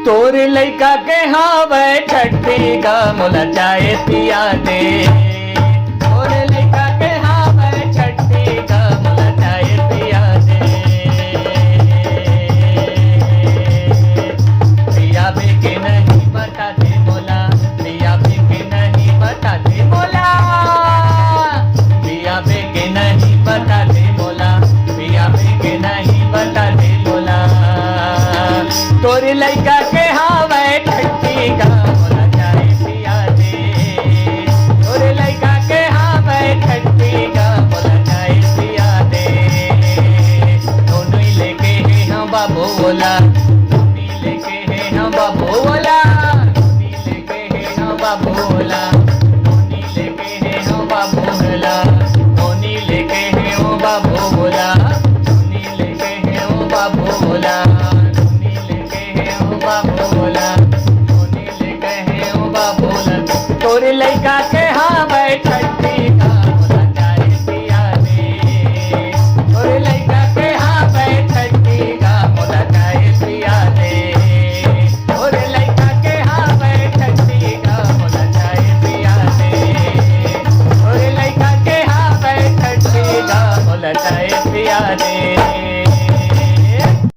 तोर लइका के हावे छठी का मोला चाय पिया दे। तोर लइका के हावे छठी का मोला चाय पिया दे। पिया भी के नहीं बता दे मोला, पिया भी के नहीं बता दे मोला, पिया भी के नहीं बता दे मोला, पिया भी के नहीं बता दे मोला। तोर लइका के हावे छठी का मोला चाय पिया दे। तोर लइका के हावे छठी का मोला चाय पिया दे। दोनों ही लेके है हम बाबू बोला, दोनों ही लेके है हम बाबू बोला, दोनों ही लेके है हम बाबू बोला, दोनों ही लेके है हम बाबू बोला, दोनों ही लेके है हम बाबू बोला, दोनों ही लेके है हम बाबू बोला, बाबू बोला, तोरी लेके है ओ बाबू बोला। तोरी लइका